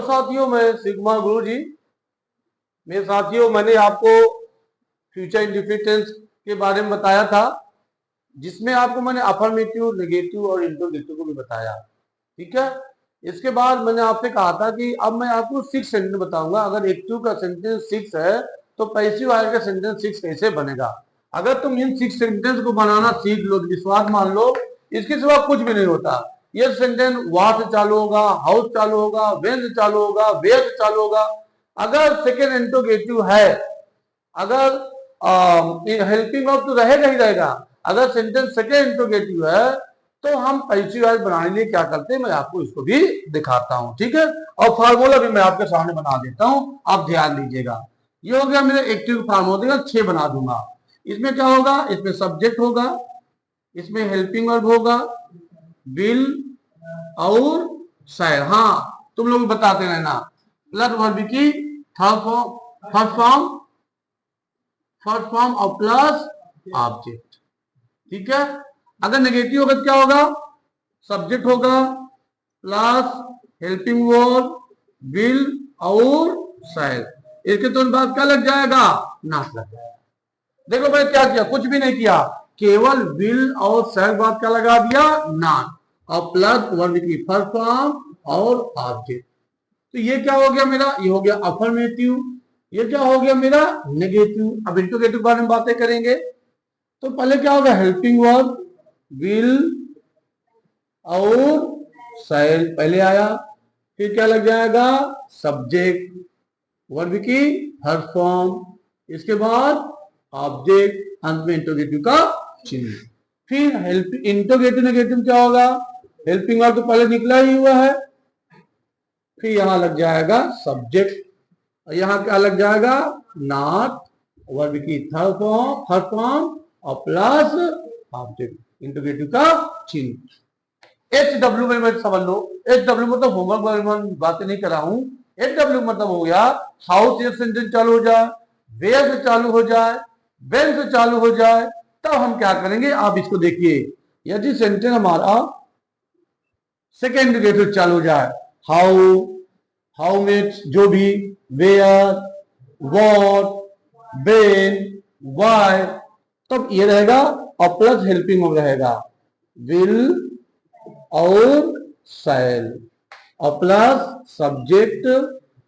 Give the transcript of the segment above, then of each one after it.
साथियों, मैं शिव कुमार गुरु जी। मेरे साथियों, मैंने आपको फ्यूचर इंडिफिटेंस के बारे में बताया था, जिसमें आपको मैंने अफर्मेटिव, नेगेटिव और इंट्रोगेटिव को भी बताया। ठीक है। इसके बाद मैंने आपसे कहा था कि अब मैं आपको 6 सेंटेंस बताऊंगा। अगर एक्टिव का सेंटेंस 6 है तो पैसिव वाले का सेंटेंस 6 कैसे बनेगा। अगर तुम इन 6 सेंटेंस को बनाना सीख लो तो विश्वास मान लो, इसके सिवा कुछ भी नहीं होता। ये सेंटेंस वाह से चालू होगा, हाउस चालू होगा, वेन से चालू होगा, वेयर से चालू होगा। अगर सेकेंड इंट्रोगेटिव है, अगर हेल्पिंग वर्ब तो रहेगा ही रहेगा। अगर सेंटेंस सेकेंड इंट्रोगेटिव है तो हम पैसिव वॉइस बनाने के लिए क्या करते हैं, मैं आपको इसको भी दिखाता हूं। ठीक है। और फार्मूला भी मैं आपके सामने बना देता हूं, आप ध्यान दीजिएगा। ये हो गया मेरा एक्टिव फार्मूला, 6 बना दूंगा। इसमें क्या होगा, इसमें सब्जेक्ट होगा, इसमें हेल्पिंग वर्ब होगा, विल और शायद। हाँ, तुम लोग बताते रहना। प्लस वर्ब की थर्ड फॉर्म, फर्स्ट फॉर्म और प्लस ऑब्जेक्ट। ठीक है। अगर नेगेटिव होगा क्या होगा, सब्जेक्ट होगा प्लस हेल्पिंग वर्ब, विल और शायद। इसके तुरंत बाद क्या लग जाएगा, नॉट लग जाएगा। देखो भाई क्या किया, कुछ भी नहीं किया, केवल विल और शायद बाद क्या लगा दिया, नॉट, और प्लस वर्ब की फर्स्ट फॉर्म और ऑब्जेक्ट। तो ये क्या हो गया मेरा, ये हो गया अफर्मेटिव। ये क्या हो गया मेरा, नेगेटिव। अब इंट्रोगेटिव के बारे में बातें करेंगे। तो पहले क्या होगा, हेल्पिंग वर्ब, विल और शैल पहले आया। फिर क्या लग जाएगा, सब्जेक्ट, वर्ब की फर्स्ट फॉर्म, इसके बाद ऑब्जेक्ट, अंत में इंट्रोगेटिव का चिन्ह। फिर हेल्प इंट्रोगेटिव नेगेटिव क्या होगा, हेल्पिंग वर्ब तो पहले निकला ही हुआ है, फिर यहां लग जाएगा सब्जेक्ट, और यहां क्या लग जाएगा, नॉट, वर्ब की थर्ड फॉर्म, फर्स्ट फॉर्म और प्लस ऑब्जेक्ट, इंट्रोगेटिव का चिन्ह। HW में समझ लो, HW मतलब होमवर्क बारे में बातें नहीं कर रहा हूं। HW मतलब हो गया हाउ से सेंटेंस चालू हो जाए, वेयर से चालू हो जाए, वेन से चालू हो जाए, तब हम क्या करेंगे, आप इसको देखिए। यदि सेंटेंस हमारा सेकेंड इंट्रोगेटिव चालू हो जाए, हाउ, हाउ मेट, जो भी, वेयर, व्हाट, वेन, व्हाई, तब ये रहेगा, और प्लस हेल्पिंग वर्ब रहेगा, विल और शैल, और प्लस सब्जेक्ट,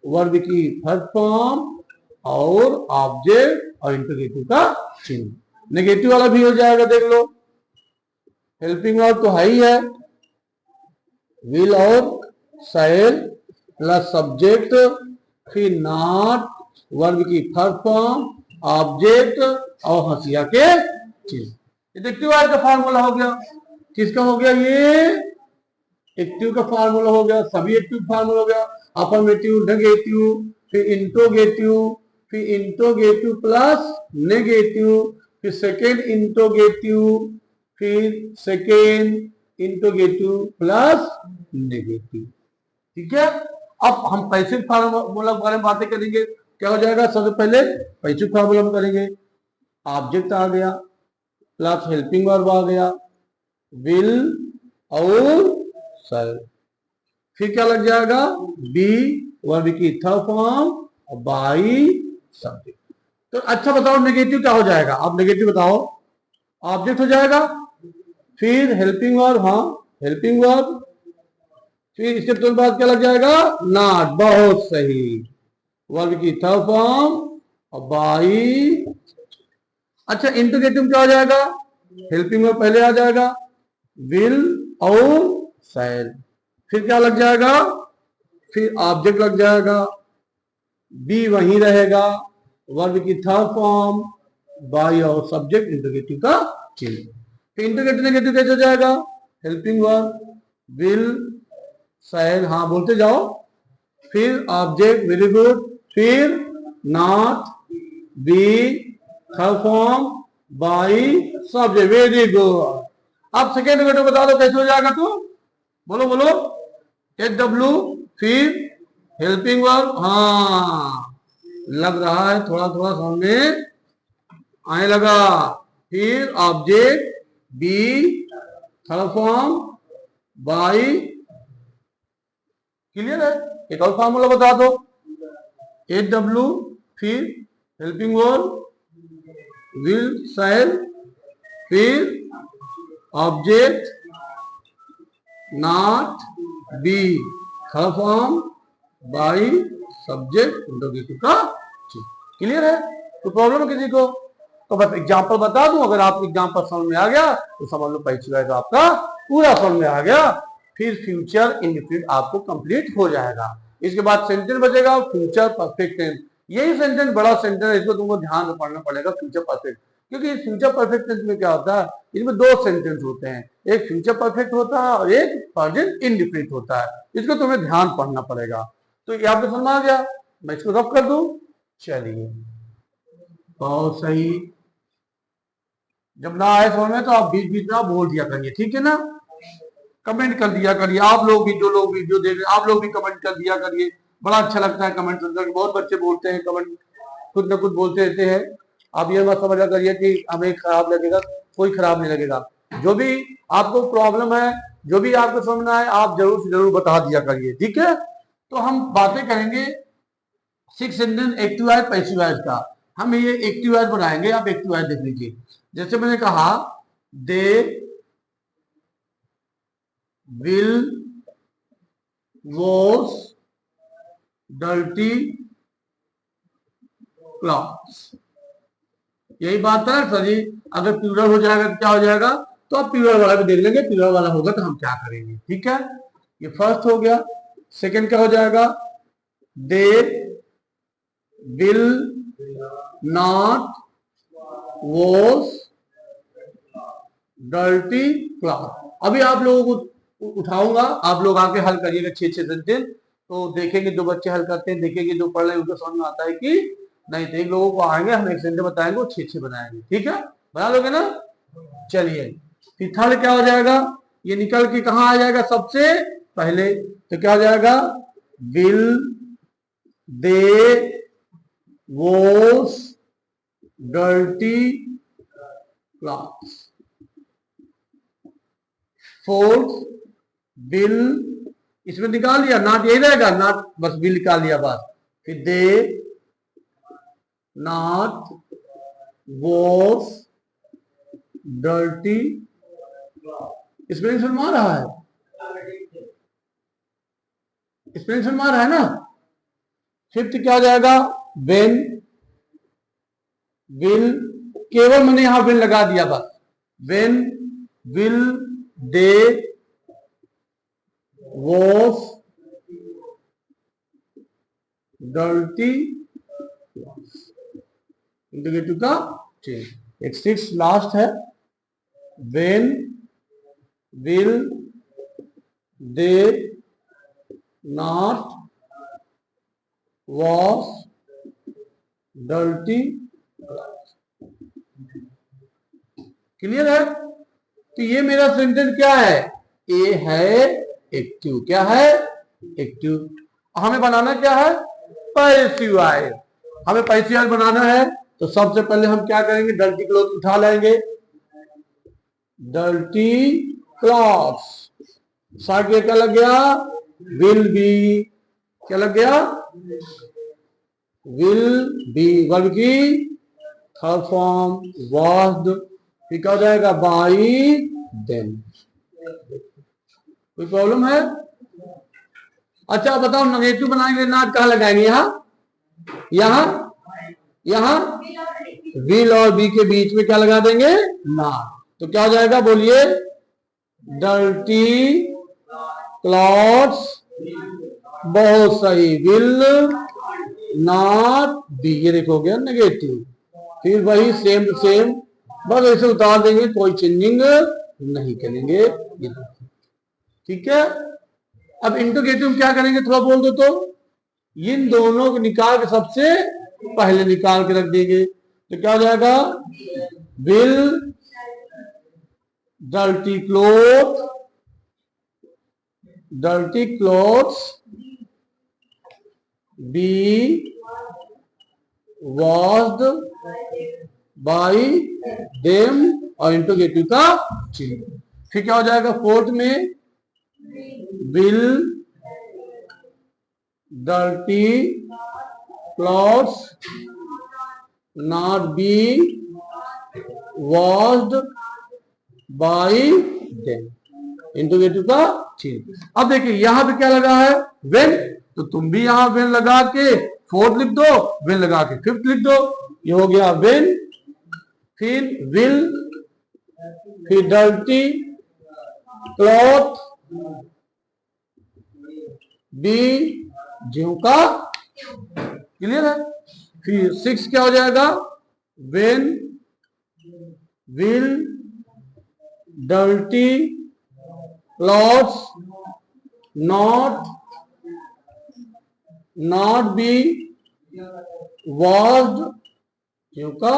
वर्ब की फर्स्ट फॉर्म और ऑब्जेक्ट और इंट्रोगेटिव का चिन्ह। नेगेटिव वाला भी हो जाएगा, देख लो। हेल्पिंग वर्ब तो है ही है, विल और शैल प्लस सब्जेक्ट, फिर नॉट, वर्ब की फर्स्ट फॉर्म, ऑब्जेक्ट और हंसिया के चिन्ह। एक्टिव का फार्मूला हो गया। किसका हो गया, ये एक्टिव का फार्मूला हो गया, सभी एक्टिव फार्मूला हो गया। अफर्मेटिव, नेगेटिव, फिर इंट्रोगेटिव, फिर इंट्रोगेटिव प्लस नेगेटिव, फिर सेकेंड इंट्रोगेटिव, फिर सेकेंड इंट्रोगेटिव प्लस नेगेटिव। ठीक है। अब हम पैसिव फार्मूला के बारे में बातें करेंगे। क्या हो जाएगा, सबसे पहले पैसिव फार्मूला में करेंगे, ऑब्जेक्ट आ गया प्लस हेल्पिंग वर्ब आ गया, विल और शैल, फिर क्या लग जाएगा, बी, वर्ब की थर्ड फॉर्म और बाई सब्जेक्ट। तो अच्छा बताओ नेगेटिव क्या हो जाएगा, आप नेगेटिव बताओ। ऑब्जेक्ट हो जाएगा, फिर हेल्पिंग वर्ब, हाँ हेल्पिंग वर्ब, फिर इसके तुरंत बाद क्या लग जाएगा, नॉट, बहुत सही, वर्ब की थर्ड फॉर्म और बाई। अच्छा इंट्रोगेटिव क्या हो जाएगा, हेल्पिंग वर्ब पहले आ जाएगा, विल और शैल, फिर क्या लग जाएगा, फिर ऑब्जेक्ट लग जाएगा, बी वहीं रहेगा, वर्ब की थर्ड फॉर्म, बाई और सब्जेक्ट, इंट्रोगेटिव का चिन्ह। फिर इंट्रोगेटिव नेगेटिव कैसे हो जाएगा, हेल्पिंग वर्ब, विल, शैल, हाँ बोलते जाओ, फिर ऑब्जेक्ट, वेरी गुड, फिर not, B, third form, by, subject, very good. अब सेकेंड इंट्रोगेटिव बता दो कैसे हो जाएगा, तो बोलो बोलो। HW, फिर हेल्पिंग वर्ब, हाँ लग रहा है थोड़ा थोड़ा सामने आने लगा, फिर object, B, third form, by, clear है। एक और फार्मूला बता दो, AW फिर हेल्पिंग वर्ब, विल, शैल, फिर object not B, third form by subject interrogative का चीज। क्लियर है? तो प्रॉब्लम है किसी को तो बस एग्जांपल बता दूं, अगर आप एग्जांपल समझ में आ गया तो समझ लो पहली तो आपका पूरा समझ में आ गया। फिर फ्यूचर इंडेफिनिट आपको कंप्लीट हो जाएगा। इसके बाद सेंटेंस बचेगा फ्यूचर परफेक्ट टेंस। यही सेंटेंस बड़ा सेंटेंस है, इसको तुमको ध्यान में पढ़ना पड़ेगा, फ्यूचर परफेक्ट। क्योंकि फ्यूचर परफेक्ट टेंस में क्या होता है, इसमें दो सेंटेंस होते हैं, एक फ्यूचर परफेक्ट होता है और एक प्रेजेंट इंडेफिनिट होता है। इसको तुम्हें ध्यान पढ़ना पड़ेगा। तो ये आपको समझ आ गया, मैं इसको रफ कर दूं। चलिए बहुत सही। जब ना आए समझ में तो आप बीच बीच में बोल दिया करिए, ठीक है ना। कमेंट कर दिया करिए, आप लोग भी, जो लोग वीडियो देख रहे हैं आप लोग भी कमेंट कर दिया करिए। बड़ा अच्छा लगता है कमेंट सुनकर, बहुत बच्चे बोलते हैं कमेंट, कुछ न कुछ बोलते रहते हैं। आप ये मत समझा करिए कि हमें खराब लगेगा, कोई खराब नहीं लगेगा। जो भी आपको प्रॉब्लम है, जो भी आपको समझना है, आप जरूर से जरूर बता दिया करिए, ठीक है। तो हम बातें करेंगे 6 sentence active voice passive voice का। हम ये एक्टिव वॉइस बनाएंगे, आप एक्टिव वॉइस देख लीजिए। जैसे मैंने कहा they will wash dirty clothes, यही बात है सर जी। अगर प्लूरल हो जाएगा तो क्या हो जाएगा, तो आप प्लूरल वाला भी देख लेंगे, प्लूरल वाला होगा तो हम क्या करेंगे, ठीक है। ये फर्स्ट हो गया। सेकंड क्या हो जाएगा, they will not wash dirty cloth. अभी आप लोगों को उठाऊंगा, आप लोग आके हल करिएगा 6-6 सेंटेंस। तो देखेंगे जो बच्चे हल करते हैं, देखेंगे जो पढ़ रहे हैं उनको समझ में आता है कि नहीं। तो एक लोगों को आएंगे, हम एक सेंटेंस बताएंगे, वो 6-6 बनाएंगे, ठीक है। बना लोगे ना। चलिए फिर थर्ड क्या हो जाएगा, ये निकल के कहां आ जाएगा सबसे पहले, तो क्या हो जाएगा, will they wash dirty clothes. Fourth will, इसमें निकाल लिया, नॉट यही रहेगा, नॉट बस विल निकाल लिया बस। फिर they not wash dirty, spelling मार रहा है, स्पेलिंग मार रहा है ना। फिफ्थ क्या हो जाएगा, वेन विल, केवल मैंने यहां विल लगा दिया बस। When will they wash dirty integrative का चेंज। एक 6 लास्ट है, when will they not wash dirty. Clear है? तो ये मेरा सेंटेंस क्या है, ए है एक्टिव। क्या है, एक्टिव। हमें बनाना क्या है, पैसिव वॉइस। हमें पैसिव वॉइस बनाना है तो सबसे पहले हम क्या करेंगे, डर्टी क्लॉथ उठा लेंगे, डर्टी क्लॉथ्स। साथ में क्या लग गया, विल बी, क्या लग गया, विल बी, वर्ब की थर्ड फॉर्म वॉश्ड। फिर क्या हो जाएगा, बाई देम। कोई प्रॉब्लम है? अच्छा बताओ, नेगेटिव बनाएंगे नॉट कहां लगाएंगे, यहां यहां विल और बी के बीच में क्या लगा देंगे, नॉट। तो क्या हो जाएगा, बोलिए, डर्टी क्लॉथ्स, बहुत सही, विल नॉट बी, ये देखो गया नेगेटिव। फिर वही सेम टू सेम, बस ऐसे उतार देंगे, कोई चेंजिंग नहीं करेंगे, ये ठीक है। अब इंटीग्रेटिव क्या करेंगे, थोड़ा बोल दो तो। इन दोनों को निकाल के सबसे पहले निकाल के रख देंगे, तो क्या हो जाएगा, will dirty cloth, dirty clothes B washed by them, और इंटीग्रेटिव का चिन्ह। फिर क्या हो जाएगा, फोर्थ में will dirty clothes not be washed by them। Interrogative का चिन्ह। अब देखिए यहां पे क्या लगा है, when, तो तुम भी यहां when लगा के फोर्थ लिख दो, when लगा के फिफ्थ लिख दो। ये हो गया when, फिर will, फिर dirty cloth be, ज्यों का, क्लियर है। फिर 6 क्या हो जाएगा, when will dirty clothes not be washed, क्यों का।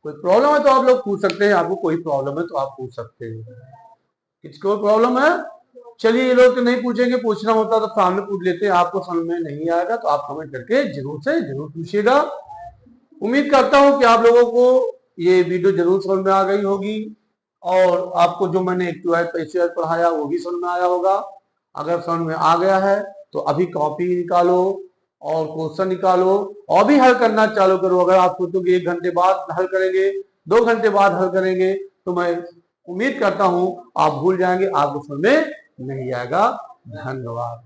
कोई प्रॉब्लम है तो आप लोग पूछ सकते हैं, आपको कोई प्रॉब्लम है तो आप पूछ सकते हैं। किसको प्रॉब्लम है, चलिए ये लोग तो नहीं पूछेंगे, पूछना होता तो सामने पूछ लेते हैं। आपको समझ में नहीं आएगा तो आप कमेंट करके जरूर से जरूर पूछिएगा। उम्मीद करता हूं कि आप लोगों को ये वीडियो जरूर समझ में आ गई होगी और आपको जो मैंने एक्टिव पढ़ाया वो भी समझ में आया होगा। अगर समझ में आ गया है तो अभी कॉपी निकालो और क्वेश्चन निकालो और भी हल करना चालू करो। अगर आप सोचोगे 1 घंटे बाद हल करेंगे, 2 घंटे बाद हल करेंगे, तो मैं उम्मीद करता हूं आप भूल जाएंगे, आपको समझ में नहीं आएगा। धन्यवाद।